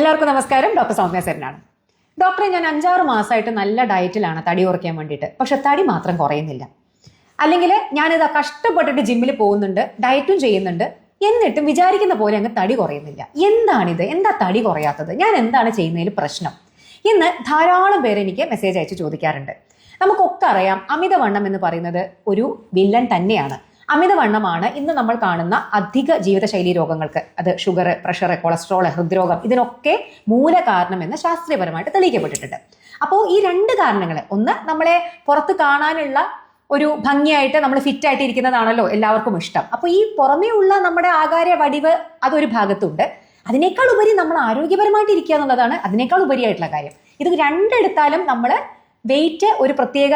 എല്ലാവർക്കും നമസ്കാരം. ഡോക്ടർ സൗമ്യ സെന്നാണ്. ഡോക്ടറെ, ഞാൻ 5-6 മാസമായിട്ട് നല്ല ഡയറ്റിലാണ് തടി കുറയ്ക്കാൻ വേണ്ടിയിട്ട്. പക്ഷെ തടി മാത്രം കുറയുന്നില്ല. അല്ലെങ്കിൽ ഞാനിത് കഷ്ടപ്പെട്ടിട്ട് ജിമ്മിൽ പോകുന്നുണ്ട്, ഡയറ്റും ചെയ്യുന്നുണ്ട്, എന്നിട്ടും വിചാരിക്കുന്ന പോലെ അങ്ങ് തടി കുറയുന്നില്ല. എന്താണിത്? എന്താ തടി കുറയാത്തത്? ഞാൻ എന്താണ് ചെയ്യുന്നതിൽ പ്രശ്നം? ഇന്ന് ധാരാളം പേര് എനിക്ക് മെസ്സേജ് അയച്ച് ചോദിക്കാറുണ്ട്. നമുക്കൊക്കെ അറിയാം, അമിതവണ്ണം എന്ന് പറയുന്നത് ഒരു വില്ലൻ തന്നെയാണ്. അമിതവണ്ണമാണ് ഇന്ന് നമ്മൾ കാണുന്ന അധിക ജീവിതശൈലി രോഗങ്ങൾക്ക്, അത് ഷുഗർ, പ്രഷർ, കൊളസ്ട്രോൾ, ഹൃദ്രോഗം, ഇതിനൊക്കെ മൂല കാരണമെന്ന് ശാസ്ത്രീയപരമായിട്ട് തെളിയിക്കപ്പെട്ടിട്ടുണ്ട്. അപ്പോൾ ഈ 2 കാരണങ്ങൾ, ഒന്ന് നമ്മളെ പുറത്ത് കാണാനുള്ള ഒരു ഭംഗിയായിട്ട് നമ്മൾ ഫിറ്റ് ആയിട്ട് ഇരിക്കുന്നതാണല്ലോ എല്ലാവർക്കും ഇഷ്ടം. അപ്പോൾ ഈ പുറമേ ഉള്ള നമ്മുടെ ആകാര വടിവ് അതൊരു ഭാഗത്തുണ്ട്. അതിനേക്കാൾ ഉപരി നമ്മൾ ആരോഗ്യപരമായിട്ട് ഇരിക്കുക എന്നുള്ളതാണ് അതിനേക്കാൾ ഉപരിയായിട്ടുള്ള കാര്യം. ഇത് 2 എടുത്താലും നമ്മൾ വെയിറ്റ് ഒരു പ്രത്യേക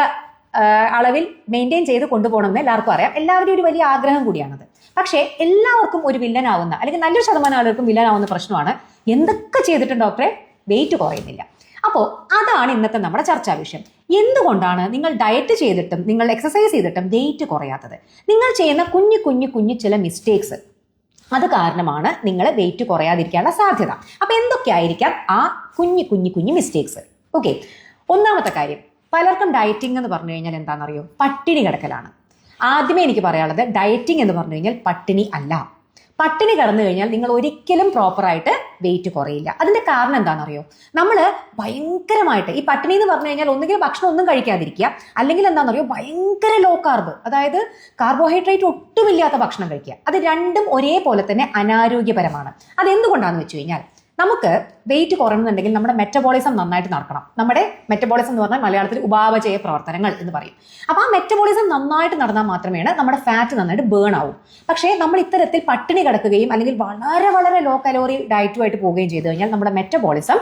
അളവിൽ മെയിൻറ്റെയിൻ ചെയ്ത് കൊണ്ടുപോകണമെന്ന് എല്ലാവർക്കും അറിയാം. എല്ലാവരും ഒരു വലിയ ആഗ്രഹം കൂടിയാണത്. പക്ഷേ എല്ലാവർക്കും ഒരു വില്ലനാവുന്ന, അല്ലെങ്കിൽ നല്ലൊരു ശതമാനം ആളുകൾക്കും വില്ലനാവുന്ന പ്രശ്നമാണ്, എന്തൊക്കെ ചെയ്തിട്ടും ഡോക്ടറെ വെയിറ്റ് കുറയുന്നില്ല. അപ്പോൾ അതാണ് ഇന്നത്തെ നമ്മുടെ ചർച്ചാ വിഷയം. എന്തുകൊണ്ടാണ് നിങ്ങൾ ഡയറ്റ് ചെയ്തിട്ടും നിങ്ങൾ എക്സസൈസ് ചെയ്തിട്ടും വെയിറ്റ് കുറയാത്തത്? നിങ്ങൾ ചെയ്യുന്ന കുഞ്ഞു ചില മിസ്റ്റേക്സ്, അത് കാരണമാണ് നിങ്ങൾ വെയിറ്റ് കുറയാതിരിക്കാനുള്ള സാധ്യത. അപ്പൊ എന്തൊക്കെയായിരിക്കാം ആ കുഞ്ഞു മിസ്റ്റേക്സ്? ഓക്കെ, ഒന്നാമത്തെ കാര്യം, പലർക്കും ഡയറ്റിംഗ് എന്ന് പറഞ്ഞു കഴിഞ്ഞാൽ എന്താണെന്നറിയോ? പട്ടിണി കിടക്കലാണ്. ആദ്യമേ എനിക്ക് പറയാനുള്ളത്, ഡയറ്റിംഗ് എന്ന് പറഞ്ഞു കഴിഞ്ഞാൽ പട്ടിണി അല്ല. പട്ടിണി കിടന്നു കഴിഞ്ഞാൽ നിങ്ങൾ ഒരിക്കലും പ്രോപ്പറായിട്ട് വെയിറ്റ് കുറയില്ല. അതിന്റെ കാരണം എന്താണെന്നറിയോ? നമ്മൾ ഭയങ്കരമായിട്ട് ഈ പട്ടിണി എന്ന് പറഞ്ഞു കഴിഞ്ഞാൽ ഒന്നുകിൽ ഭക്ഷണം ഒന്നും കഴിക്കാതിരിക്കുക, അല്ലെങ്കിൽ എന്താണെന്നറിയോ, ഭയങ്കര ലോ കാർബ്, അതായത് കാർബോഹൈഡ്രേറ്റ് ഒട്ടുമില്ലാത്ത ഭക്ഷണം കഴിക്കുക. അത് രണ്ടും ഒരേപോലെ തന്നെ അനാരോഗ്യപരമാണ്. അതെന്തുകൊണ്ടാണെന്ന് വെച്ച് കഴിഞ്ഞാൽ, നമുക്ക് വെയിറ്റ് കുറയണമെന്നുണ്ടെങ്കിൽ നമ്മുടെ മെറ്റബോളിസം നന്നായിട്ട് നടക്കണം. നമ്മുടെ മെറ്റബോളിസം എന്ന് പറഞ്ഞാൽ മലയാളത്തിൽ ഉപാപചയ പ്രവർത്തനങ്ങൾ എന്ന് പറയും. അപ്പോൾ ആ മെറ്റബോളിസം നന്നായിട്ട് നടന്നാൽ മാത്രമേ നമ്മുടെ ഫാറ്റ് നന്നായിട്ട് ബേൺ ആവും. പക്ഷേ നമ്മൾ ഇത്തരത്തിൽ പട്ടിണി കിടക്കുകയും അല്ലെങ്കിൽ വളരെ ലോ കലോറി ഡയറ്റുമായിട്ട് പോവുകയും ചെയ്തു കഴിഞ്ഞാൽ നമ്മുടെ മെറ്റബോളിസം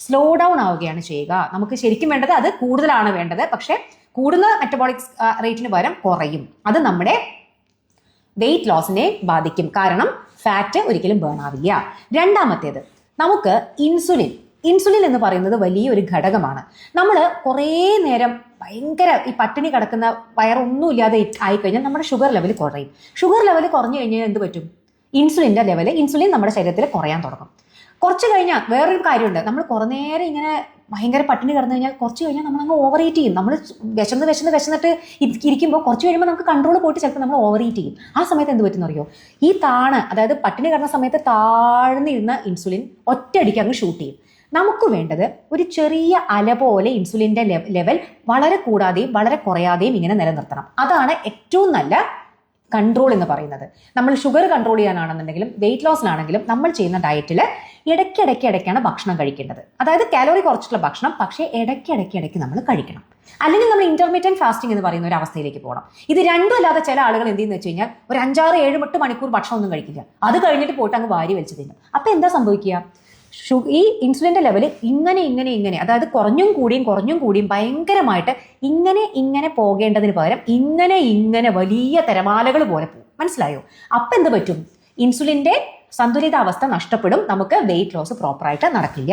സ്ലോ ഡൗൺ ആവുകയാണ് ചെയ്യുക. നമുക്ക് ശരിക്കും വേണ്ടത് അത് കൂടുതലാണ് വേണ്ടത്, പക്ഷേ കൂടുന്ന മെറ്റബോളിക് റേറ്റിന് പകരം കുറയും. അത് നമ്മുടെ വെയിറ്റ് ലോസിനെ ബാധിക്കും, കാരണം ഫാറ്റ് ഒരിക്കലും ബേൺ ആവില്ല. രണ്ടാമത്തേത്, നമുക്ക് ഇൻസുലിൻ എന്ന് പറയുന്നത് വലിയൊരു ഘടകമാണ്. നമ്മൾ കുറേ നേരം ഭയങ്കര ഈ പട്ടിണി കിടക്കുന്ന വയറൊന്നുമില്ലാതെ ആയിക്കഴിഞ്ഞാൽ നമ്മുടെ ഷുഗർ ലെവൽ കുറയും. ഷുഗർ ലെവൽ കുറഞ്ഞു കഴിഞ്ഞാൽ എന്ത് പറ്റും? ഇൻസുലിൻ നമ്മുടെ ശരീരത്തിൽ കുറയാൻ തുടങ്ങും. കുറച്ച് കഴിഞ്ഞാൽ വേറൊരു കാര്യമുണ്ട്, നമ്മൾ കുറേ നേരം ഇങ്ങനെ ഭയങ്കര പട്ടിണി കിടന്നു കഴിഞ്ഞാൽ കുറച്ച് കഴിഞ്ഞാൽ നമ്മൾ അങ്ങ് ഓവർ ഈറ്റ് ചെയ്യും. നമ്മൾ വിശന്നിട്ട് ഇരിക്കുമ്പോൾ കുറച്ച് കഴിയുമ്പോൾ നമുക്ക് കൺട്രോൾ പോയിട്ട് ചിലപ്പോൾ നമ്മൾ ഓവർ ഈറ്റ് ചെയ്യും. ആ സമയത്ത് എന്ത് പറ്റുന്ന അറിയോ? ഈ അതായത് പട്ടിണി കിടന്ന സമയത്ത് താഴ്ന്നിരുന്ന ഇൻസുലിൻ ഒറ്റയടിക്ക് അങ്ങ് ഷൂട്ട് ചെയ്യും. നമുക്ക് വേണ്ടത് ഒരു ചെറിയ അല പോലെ ഇൻസുലിൻ്റെ ലെവൽ വളരെ കൂടാതെയും വളരെ കുറയാതെയും ഇങ്ങനെ നിലനിർത്തണം. അതാണ് ഏറ്റവും നല്ല കൺട്രോൾ എന്ന് പറയുന്നത്. നമ്മൾ ഷുഗർ കൺട്രോൾ ചെയ്യാനാണെന്നുണ്ടെങ്കിലും വെയിറ്റ് ലോസിനാണെങ്കിലും നമ്മൾ ചെയ്യുന്ന ഡയറ്റിൽ ഇടയ്ക്കിടയ്ക്കാണ് ഭക്ഷണം കഴിക്കേണ്ടത്. അതായത് കാലോറി കുറച്ചിട്ടുള്ള ഭക്ഷണം, പക്ഷേ ഇടയ്ക്കിടയ്ക്ക് നമ്മൾ കഴിക്കണം. അല്ലെങ്കിൽ നമ്മൾ ഇന്റർമീഡിയറ്റ് ഫാസ്റ്റിംഗ് എന്ന് പറയുന്ന ഒരു അവസ്ഥയിലേക്ക് പോകണം. ഇത് രണ്ടും അല്ലാതെ ചില ആളുകൾ എന്ത് ചെയ്യുന്ന വെച്ച് കഴിഞ്ഞാൽ ഒരു 5-6-7-8 മണിക്കൂർ ഭക്ഷണം ഒന്നും കഴിക്കില്ല. അത് കഴിഞ്ഞിട്ട് പോയിട്ട് അങ്ങ് വാരി വലിച്ചു തിന്നും. അപ്പൊ എന്താ സംഭവിക്കുക? ഈ ഇൻസുലിൻ്റെ ലെവൽ ഇങ്ങനെ അതായത് കുറഞ്ഞും കൂടിയും ഭയങ്കരമായിട്ട് ഇങ്ങനെ പോകേണ്ടതിന് പകരം ഇങ്ങനെ വലിയ തിരമാലകൾ പോലെ പോകും. മനസ്സിലായോ? അപ്പം എന്ത് പറ്റും? ഇൻസുലിൻ്റെ സന്തുലിതാവസ്ഥ നഷ്ടപ്പെടും. നമുക്ക് വെയിറ്റ് ലോസ് പ്രോപ്പറായിട്ട് നടക്കില്ല.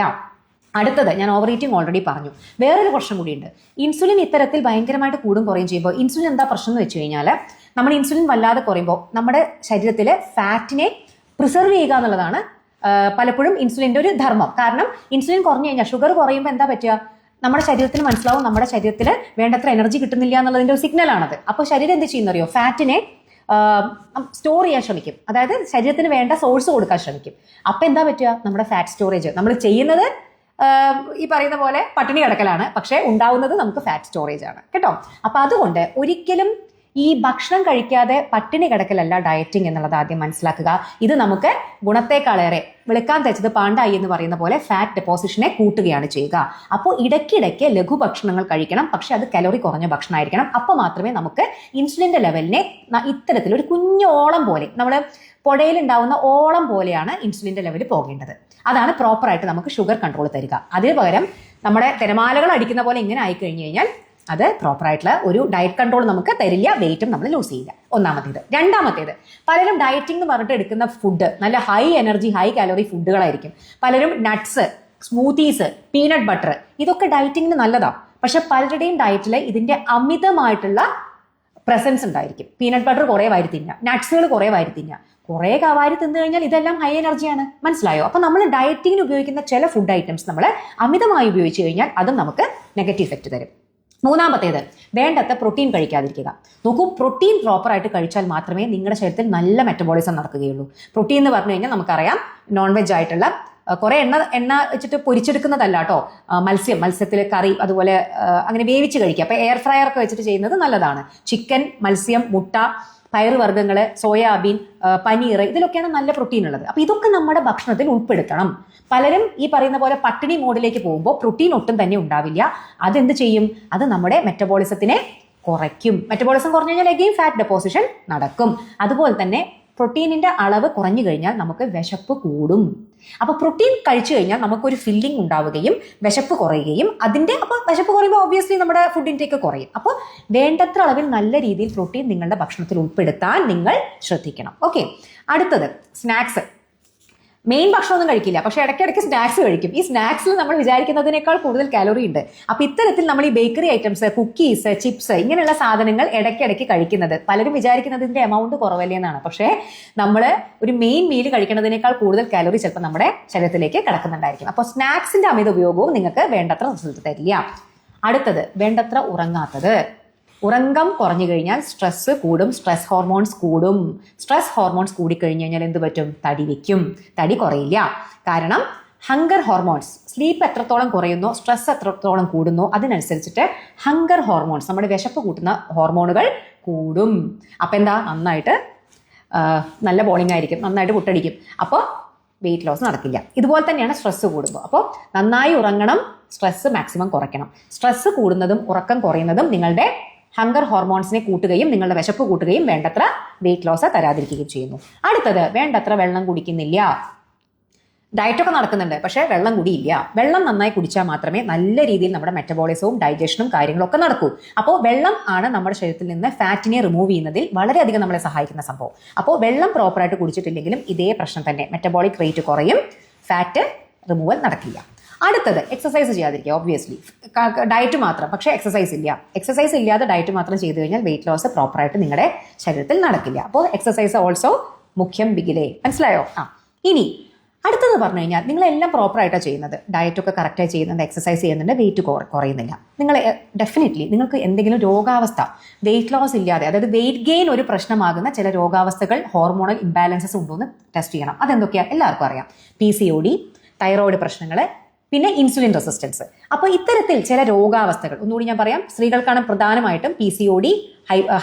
അടുത്തത്, ഞാൻ ഓവർ ഈറ്റിംഗ് ഓൾറെഡി പറഞ്ഞു. വേറൊരു പ്രശ്നം കൂടിയുണ്ട്. ഇൻസുലിൻ ഇത്തരത്തിൽ ഭയങ്കരമായിട്ട് കുറയും ചെയ്യുമ്പോൾ ഇൻസുലിൻ എന്താ പ്രശ്നം എന്ന് വെച്ച് കഴിഞ്ഞാൽ, നമ്മൾ ഇൻസുലിൻ വല്ലാതെ കുറയുമ്പോൾ നമ്മുടെ ശരീരത്തിൽ ഫാറ്റിനെ പ്രിസർവ് ചെയ്യുക എന്നുള്ളതാണ് പലപ്പോഴും ഇൻസുലിൻ്റെ ഒരു ധർമ്മം. കാരണം ഇൻസുലിൻ കുറഞ്ഞു കഴിഞ്ഞാൽ, ഷുഗർ കുറയുമ്പോൾ എന്താ പറ്റുക? നമ്മുടെ ശരീരത്തിന് മനസ്സിലാവും നമ്മുടെ ശരീരത്തിൽ വേണ്ടത്ര എനർജി കിട്ടുന്നില്ല എന്നുള്ളതിൻ്റെ ഒരു സിഗ്നലാണത്. അപ്പോൾ ശരീരം എന്ത് ചെയ്യുന്നറിയോ? ഫാറ്റിനെ സ്റ്റോർ ചെയ്യാൻ ശ്രമിക്കും. അതായത് ശരീരത്തിന് വേണ്ട സോഴ്സ് കൊടുക്കാൻ ശ്രമിക്കും. അപ്പം എന്താ പറ്റുക? നമ്മുടെ ഫാറ്റ് സ്റ്റോറേജ്, നമ്മൾ ചെയ്യുന്നത് ഈ പറയുന്ന പോലെ പട്ടിണി കിടക്കലാണ്, പക്ഷേ ഉണ്ടാവുന്നത് നമുക്ക് ഫാറ്റ് സ്റ്റോറേജ് ആണ് കേട്ടോ. അപ്പം അതുകൊണ്ട് ഒരിക്കലും ഈ ഭക്ഷണം കഴിക്കാതെ പട്ടിണി കിടക്കലല്ല ഡയറ്റിംഗ് എന്നുള്ളത് ആദ്യം മനസ്സിലാക്കുക. ഇത് നമുക്ക് ഗുണത്തെക്കാളേറെ വെളുക്കാൻ തെച്ചത് പാണ്ടായി എന്ന് പറയുന്ന പോലെ ഫാറ്റ് ഡെപ്പോസിഷനെ കൂട്ടുകയാണ് ചെയ്യുക. അപ്പോൾ ഇടയ്ക്കിടയ്ക്ക് ലഘുഭക്ഷണങ്ങൾ കഴിക്കണം, പക്ഷെ അത് കലോറി കുറഞ്ഞ ഭക്ഷണമായിരിക്കണം. അപ്പോൾ മാത്രമേ നമുക്ക് ഇൻസുലിൻ്റെ ലെവലിനെ ഇത്തരത്തിൽ ഒരു കുഞ്ഞു ഓളം പോലെ, നമ്മൾ പുഴയിലുണ്ടാവുന്ന ഓളം പോലെയാണ് ഇൻസുലിൻ്റെ ലെവൽ പോകേണ്ടത്. അതാണ് പ്രോപ്പറായിട്ട് നമുക്ക് ഷുഗർ കൺട്രോൾ തരിക. അതിന് പകരം നമ്മുടെ തിരമാലകൾ അടിക്കുന്ന പോലെ ഇങ്ങനെ ആയിക്കഴിഞ്ഞു കഴിഞ്ഞാൽ അത് പ്രോപ്പറായിട്ടുള്ള ഒരു ഡയറ്റ് കൺട്രോൾ നമുക്ക് തരില്ല, വെയിറ്റും നമ്മൾ ലൂസ് ചെയ്യില്ല. ഒന്നാമത്തേത്. രണ്ടാമത്തേത്, പലരും ഡയറ്റിംഗ് എന്ന് പറഞ്ഞിട്ട് എടുക്കുന്ന ഫുഡ് നല്ല ഹൈ എനർജി ഹൈ കാലോറി ഫുഡുകളായിരിക്കും. പലരും നട്ട്സ്, സ്മൂത്തീസ്, പീനട്ട് ബട്ടർ, ഇതൊക്കെ ഡയറ്റിങ്ങിന് നല്ലതാണ്. പക്ഷെ പലരുടെയും ഡയറ്റിൽ ഇതിൻ്റെ അമിതമായിട്ടുള്ള പ്രസൻസ് ഉണ്ടായിരിക്കും. പീനട്ട് ബട്ടർ കുറേ വാരി തിന്നുക, നട്ട്സുകൾ കുറേ വാരി തിന്നുക, കുറേ വാരി തിന്നു കഴിഞ്ഞാൽ ഇതെല്ലാം ഹൈ എനർജിയാണ്. മനസ്സിലായോ? അപ്പൊ നമ്മൾ ഡയറ്റിങ്ങിന് ഉപയോഗിക്കുന്ന ചില ഫുഡ് ഐറ്റംസ് നമ്മൾ അമിതമായി ഉപയോഗിച്ച് കഴിഞ്ഞാൽ അതും നമുക്ക് നെഗറ്റീവ് ഇഫക്റ്റ് തരും. മൂന്നാമത്തേത്, വേണ്ടത്ര പ്രോട്ടീൻ കഴിക്കാതിരിക്കുക. നോക്കൂ, പ്രോട്ടീൻ പ്രോപ്പറായിട്ട് കഴിച്ചാൽ മാത്രമേ നിങ്ങളുടെ ശരീരത്തിൽ നല്ല മെറ്റബോളിസം നടക്കുകയുള്ളൂ. പ്രോട്ടീൻ എന്ന് പറഞ്ഞു കഴിഞ്ഞാൽ നമുക്കറിയാം, നോൺ വെജ് ആയിട്ടുള്ള കുറെ എണ്ണ വെച്ചിട്ട് പൊരിച്ചെടുക്കുന്നതല്ല കേട്ടോ. മത്സ്യത്തിൽ കറി, അതുപോലെ അങ്ങനെ വേവിച്ച് കഴിക്കുക. അപ്പൊ എയർ ഫ്രയർ ഒക്കെ വെച്ചിട്ട് ചെയ്യുന്നത് നല്ലതാണ്. ചിക്കൻ, മത്സ്യം, മുട്ട, പയറുവർഗ്ഗങ്ങള്, സോയാബീൻ, പനീർ, ഇതിലൊക്കെയാണ് നല്ല പ്രോട്ടീൻ ഉള്ളത്. അപ്പൊ ഇതൊക്കെ നമ്മുടെ ഭക്ഷണത്തിൽ ഉൾപ്പെടുത്തണം. പലരും ഈ പറയുന്ന പോലെ പട്ടിണി മോഡിലേക്ക് പോകുമ്പോൾ പ്രോട്ടീൻ ഒട്ടും തന്നെ ഉണ്ടാവില്ല. അതെന്ത് ചെയ്യും? അത് നമ്മുടെ മെറ്റബോളിസത്തിനെ കുറയ്ക്കും. മെറ്റബോളിസം കുറഞ്ഞു കഴിഞ്ഞാൽ അഗെയിൻ ഫാറ്റ് ഡെപ്പോസിഷൻ നടക്കും. അതുപോലെ തന്നെ പ്രോട്ടീനിന്റെ അളവ് കുറഞ്ഞു കഴിഞ്ഞാൽ നമുക്ക് വിശപ്പ് കൂടും. അപ്പൊ പ്രോട്ടീൻ കഴിച്ചു കഴിഞ്ഞാൽ നമുക്കൊരു ഫില്ലിംഗ് ഉണ്ടാവുകയും വിശപ്പ് കുറയുകയും അപ്പോൾ വിശപ്പ് കുറയുമ്പോൾ ഒബ്വിയസ്ലി നമ്മുടെ ഫുഡ് ഇൻടേക്ക് കുറയും. അപ്പോൾ വേണ്ടത്ര അളവിൽ നല്ല രീതിയിൽ പ്രോട്ടീൻ നിങ്ങളുടെ ഭക്ഷണത്തിൽ ഉൾപ്പെടുത്താൻ നിങ്ങൾ ശ്രദ്ധിക്കണം. ഓക്കെ, അടുത്തത് സ്നാക്സ്. മെയിൻ ഭക്ഷണമൊന്നും കഴിക്കില്ല, പക്ഷെ ഇടയ്ക്കിടയ്ക്ക് സ്നാക്സ് കഴിക്കും. ഈ സ്നാക്സിൽ നമ്മൾ വിചാരിക്കുന്നതിനേക്കാൾ കൂടുതൽ കാലോറി ഉണ്ട്. അപ്പൊ ഇത്തരത്തിൽ നമ്മൾ ഈ ബേക്കറി ഐറ്റംസ്, കുക്കീസ്, ചിപ്സ്, ഇങ്ങനെയുള്ള സാധനങ്ങൾ ഇടയ്ക്കിടയ്ക്ക് കഴിക്കുന്നത്, പലരും വിചാരിക്കുന്നതിന്റെ എമൗണ്ട് കുറവല്ലേ എന്നാണ്. പക്ഷേ നമ്മൾ ഒരു മെയിൻ മീൽ കഴിക്കുന്നതിനേക്കാൾ കൂടുതൽ കാലോറി ചിലപ്പോൾ നമ്മുടെ ശരീരത്തിലേക്ക് കിടക്കുന്നുണ്ടായിരിക്കും. അപ്പോൾ സ്നാക്സിന്റെ അമിത ഉപയോഗവും നിങ്ങൾക്ക് വേണ്ടത്ര റിസൾട്ട് തരില്ല. അടുത്തത്, വേണ്ടത്ര ഉറങ്ങാത്തത്. ഉറക്കം കുറഞ്ഞു കഴിഞ്ഞാൽ സ്ട്രെസ് കൂടും, സ്ട്രെസ് ഹോർമോൺസ് കൂടും. സ്ട്രെസ് ഹോർമോൺസ് കൂടിക്കഴിഞ്ഞ് കഴിഞ്ഞാൽ എന്ത് പറ്റും? തടി വെക്കും, തടി കുറയില്ല. കാരണം ഹങ്കർ ഹോർമോൺസ്, സ്ലീപ്പ് എത്രത്തോളം കുറയുന്നോ, സ്ട്രെസ് എത്രത്തോളം കൂടുന്നോ അതിനനുസരിച്ചിട്ട് ഹങ്കർ ഹോർമോൺസ്, നമ്മുടെ വിശപ്പ് കൂട്ടുന്ന ഹോർമോണുകൾ കൂടും. അപ്പം എന്താ? നന്നായിട്ട് നല്ല ബോളിംഗ് ആയിരിക്കും, നന്നായിട്ട് പുട്ടടിക്കും. അപ്പോൾ വെയിറ്റ് ലോസ് നടക്കില്ല. ഇതുപോലെ തന്നെയാണ് സ്ട്രെസ് കൂടുമ്പോൾ. അപ്പോൾ നന്നായി ഉറങ്ങണം, സ്ട്രെസ് മാക്സിമം കുറയ്ക്കണം. സ്ട്രെസ് കൂടുന്നതും ഉറക്കം കുറയുന്നതും നിങ്ങളുടെ ഹങ്കർ ഹോർമോൺസിനെ കൂട്ടുകയും നിങ്ങളുടെ വിശപ്പ് കൂട്ടുകയും വേണ്ടത്ര വെയിറ്റ് ലോസ് തരാതിരിക്കുകയും ചെയ്യുന്നു. അടുത്തത്, വേണ്ടത്ര വെള്ളം കുടിക്കുന്നില്ല. ഡയറ്റൊക്കെ നടക്കുന്നുണ്ട്, പക്ഷേ വെള്ളം കുടിയില്ല. വെള്ളം നന്നായി കുടിച്ചാൽ മാത്രമേ നല്ല രീതിയിൽ നമ്മുടെ മെറ്റബോളിസവും ഡൈജഷനും കാര്യങ്ങളൊക്കെ നടക്കൂ. അപ്പോൾ വെള്ളം ആണ് നമ്മുടെ ശരീരത്തിൽ നിന്ന് ഫാറ്റിനെ റിമൂവ് ചെയ്യുന്നതിൽ വളരെയധികം നമ്മളെ സഹായിക്കുന്ന സംഭവം. അപ്പോൾ വെള്ളം പ്രോപ്പറായിട്ട് കുടിച്ചിട്ടില്ലെങ്കിലും ഇതേ പ്രശ്നം തന്നെ, മെറ്റബോളിക് റേറ്റ് കുറയും, ഫാറ്റ് റിമൂവൽ നടക്കില്ല. അടുത്തത്, എക്സസൈസ് ചെയ്യാതിരിക്കുക. ഒബ്വിയസ്ലി ഡയറ്റ് മാത്രം, പക്ഷേ എക്സസൈസ് ഇല്ല. എക്സസൈസ് ഇല്ലാതെ ഡയറ്റ് മാത്രം ചെയ്തു കഴിഞ്ഞാൽ വെയിറ്റ് ലോസ് പ്രോപ്പറായിട്ട് നിങ്ങളുടെ ശരീരത്തിൽ നടക്കില്ല. അപ്പോൾ എക്സസൈസ് ഓൾസോ മുഖ്യം ബിഗിലേ. മനസ്സിലായോ? ഇനി അടുത്തത് പറഞ്ഞു കഴിഞ്ഞാൽ നിങ്ങളെല്ലാം പ്രോപ്പറായിട്ടാണ് ചെയ്യുന്നത്, ഡയറ്റൊക്കെ കറക്റ്റായി ചെയ്യുന്നുണ്ട്, എക്സസൈസ് ചെയ്യുന്നുണ്ട്, വെയിറ്റ് കുറയുന്നില്ല. നിങ്ങൾ ഡെഫിനറ്റ്ലി നിങ്ങൾക്ക് എന്തെങ്കിലും രോഗാവസ്ഥ, വെയിറ്റ് ലോസ് ഇല്ലാതെ, അതായത് വെയിറ്റ് ഗെയിൻ ഒരു പ്രശ്നമാകുന്ന ചില രോഗാവസ്ഥകൾ, ഹോർമോണൽ ഇംബാലൻസസ് ഉണ്ടോ എന്ന് ടെസ്റ്റ് ചെയ്യണം. അതെന്തൊക്കെയാണ്? എല്ലാവർക്കും അറിയാം. PCOD, തൈറോയിഡ് പ്രശ്നങ്ങൾ, പിന്നെ ഇൻസുലിൻ റെസിസ്റ്റൻസ്. അപ്പോൾ ഇത്തരത്തിൽ ചില രോഗാവസ്ഥകൾ, ഒന്നുകൂടി ഞാൻ പറയാം, സ്ത്രീകൾക്കാണ് പ്രധാനമായിട്ടും PCOD,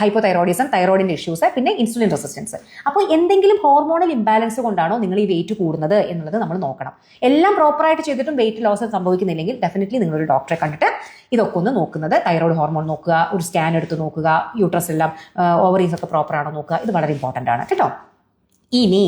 ഹൈപ്പോതൈറോയിഡിസം, തൈറോയിഡിന്റെ ഇഷ്യൂസ്, പിന്നെ ഇൻസുലിൻ റെസിസ്റ്റൻസ്. അപ്പോൾ എന്തെങ്കിലും ഹോർമോണൽ ഇംബാലൻസ് കൊണ്ടാണോ നിങ്ങൾ ഈ വെയിറ്റ് കൂടുന്നത് എന്നുള്ളത് നമ്മൾ നോക്കണം. എല്ലാം പ്രോപ്പറായിട്ട് ചെയ്തിട്ടും വെയിറ്റ് ലോസ് സംഭവിക്കുന്നില്ലെങ്കിൽ ഡെഫിനറ്റ്ലി നിങ്ങളൊരു ഡോക്ടറെ കണ്ടിട്ട് ഇതൊക്കെ ഒന്ന് നോക്കുന്നത്, തൈറോയിഡ് ഹോർമോൺ നോക്കുക, ഒരു സ്കാൻ എടുത്ത് നോക്കുക, യൂട്രസ് എല്ലാം, ഓവറീസ് ഒക്കെ പ്രോപ്പറാണോ നോക്കുക. ഇത് വളരെ ഇമ്പോർട്ടൻ്റ് ആണ് കേട്ടോ. ഇനി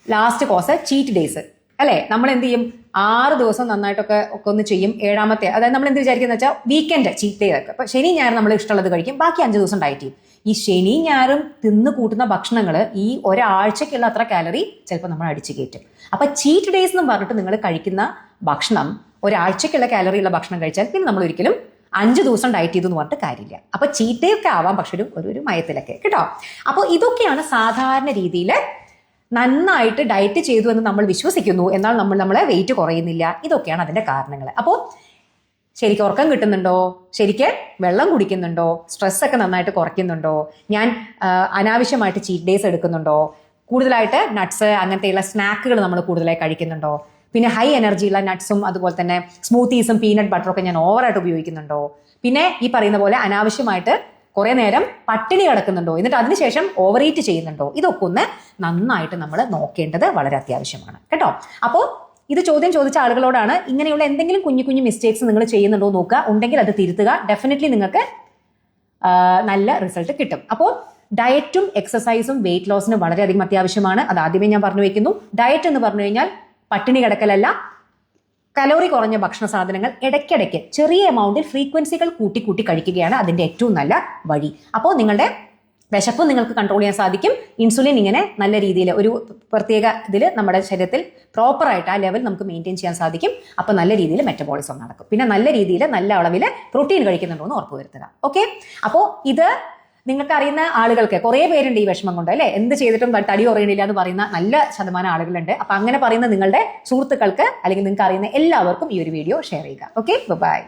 ലാസ്റ്റ് കോസ്, ചീറ്റ് ഡേയ്സ് അല്ലേ. നമ്മൾ എന്ത് ചെയ്യും? 6 ദിവസം നന്നായിട്ടൊക്കെ ഒന്ന് ചെയ്യും. 7ാമത്തെ, അതായത് നമ്മൾ എന്ത് വിചാരിക്കുന്നത് വെച്ചാൽ വീക്കെൻഡ് ചീറ്റ് ഡേ ഒക്കെ. അപ്പൊ ശനി ഞായർ നമ്മൾ ഇഷ്ടമുള്ളത് കഴിക്കും, ബാക്കി 5 ദിവസം ഡയറ്റ് ചെയ്യും. ഈ ശനി ഞായറും തിന്ന് കൂട്ടുന്ന ഭക്ഷണങ്ങൾ ഈ ഒരാഴ്ചക്കുള്ള അത്ര കാലറി ചിലപ്പോൾ നമ്മൾ അടിച്ചു കയറ്റും. അപ്പൊ ചീറ്റ് ഡേയ്സ് എന്ന് പറഞ്ഞിട്ട് നിങ്ങൾ കഴിക്കുന്ന ഭക്ഷണം, ഒരാഴ്ചക്കുള്ള കാലറി ഉള്ള ഭക്ഷണം കഴിച്ചാൽ പിന്നെ നമ്മൾ ഒരിക്കലും 5 ദിവസം ഡയറ്റ് ചെയ്തു എന്ന് പറഞ്ഞിട്ട് കാര്യമില്ല. അപ്പൊ ചീറ്റ് ഡേ ഒക്കെ ആവാം, പക്ഷെ ഒരു മയത്തിലൊക്കെ കേട്ടോ. അപ്പോൾ ഇതൊക്കെയാണ് സാധാരണ രീതിയിൽ നന്നായിട്ട് ഡയറ്റ് ചെയ്തു എന്ന് നമ്മൾ വിശ്വസിക്കുന്നു, എന്നാൽ നമ്മളെ വെയിറ്റ് കുറയുന്നില്ല. ഇതൊക്കെയാണ് അതിന്റെ കാരണങ്ങൾ. അപ്പോൾ ശരിക്കും ഉറക്കം കിട്ടുന്നുണ്ടോ? ശരിക്ക് വെള്ളം കുടിക്കുന്നുണ്ടോ? സ്ട്രെസ് ഒക്കെ നന്നായിട്ട് കുറയ്ക്കുന്നുണ്ടോ? ഞാൻ അനാവശ്യമായിട്ട് ചീറ്റ് ഡേയ്സ് എടുക്കുന്നുണ്ടോ? കൂടുതലായിട്ട് നട്ട്സ് അങ്ങനത്തെയുള്ള സ്നാക്കുകൾ നമ്മൾ കൂടുതലായി കഴിക്കുന്നുണ്ടോ? പിന്നെ ഹൈ എനർജിയുള്ള നട്ട്സും അതുപോലെ തന്നെ സ്മൂത്തീസും പീനട്ട് ബട്ടറും ഒക്കെ ഞാൻ ഓവറായിട്ട് ഉപയോഗിക്കുന്നുണ്ടോ? പിന്നെ ഈ പറയുന്ന പോലെ അനാവശ്യമായിട്ട് കുറെ നേരം പട്ടിണി കിടക്കുന്നുണ്ടോ? എന്നിട്ട് അതിനുശേഷം ഓവർ ഈറ്റ് ചെയ്യുന്നുണ്ടോ? ഇതൊക്കെ ഒന്ന് നന്നായിട്ട് നമ്മൾ നോക്കേണ്ടത് വളരെ അത്യാവശ്യമാണ് കേട്ടോ. അപ്പോൾ ഇത് ചോദ്യം ചോദിച്ച ആളുകളോടാണ്, ഇങ്ങനെയുള്ള എന്തെങ്കിലും കുഞ്ഞു കുഞ്ഞു മിസ്റ്റേക്സ് നിങ്ങൾ ചെയ്യുന്നുണ്ടോ നോക്കുക, ഉണ്ടെങ്കിൽ അത് തിരുത്തുക. ഡെഫിനറ്റ്ലി നിങ്ങൾക്ക് നല്ല റിസൾട്ട് കിട്ടും. അപ്പോൾ ഡയറ്റും എക്സസൈസും വെയിറ്റ് ലോസിന് വളരെയധികം അത്യാവശ്യമാണ്. അത് ആദ്യമേ ഞാൻ പറഞ്ഞു വെക്കുന്നു. ഡയറ്റ് എന്ന് പറഞ്ഞു കഴിഞ്ഞാൽ പട്ടിണി കിടക്കലല്ല, കലോറി കുറഞ്ഞ ഭക്ഷണ സാധനങ്ങൾ ഇടയ്ക്കിടയ്ക്ക് ചെറിയ എമൗണ്ടിൽ ഫ്രീക്വൻസികൾ കൂട്ടി കഴിക്കുകയാണ് അതിന്റെ ഏറ്റവും നല്ല വഴി. അപ്പോൾ നിങ്ങളുടെ വിശപ്പ് നിങ്ങൾക്ക് കൺട്രോൾ ചെയ്യാൻ സാധിക്കും. ഇൻസുലിൻ ഇങ്ങനെ നല്ല രീതിയിൽ ഒരു പ്രത്യേക ഇതിൽ നമ്മുടെ ശരീരത്തിൽ പ്രോപ്പറായിട്ട് ആ ലെവൽ നമുക്ക് മെയിൻറ്റെയിൻ ചെയ്യാൻ സാധിക്കും. അപ്പോൾ നല്ല രീതിയിൽ മെറ്റബോളിസം നടക്കും. പിന്നെ നല്ല രീതിയിൽ നല്ല അളവിൽ പ്രോട്ടീൻ കഴിക്കുന്നുണ്ടോ എന്ന് ഉറപ്പുവരുത്തുക. ഓക്കെ, അപ്പോൾ ഇത് നിങ്ങൾക്ക് അറിയുന്ന ആളുകൾക്ക് കുറേ പേരുണ്ട് ഈ വിഷമം കൊണ്ട് അല്ലെ, എന്ത് ചെയ്തിട്ടും തടി കുറയണില്ല എന്ന് പറയുന്ന നല്ല ശതമാനം ആളുകളുണ്ട്. അപ്പൊ അങ്ങനെ പറയുന്ന നിങ്ങളുടെ സുഹൃത്തുക്കൾക്ക് അല്ലെങ്കിൽ നിങ്ങൾക്ക് അറിയുന്ന എല്ലാവർക്കും ഈ ഒരു വീഡിയോ ഷെയർ ചെയ്യുക. Okay, by.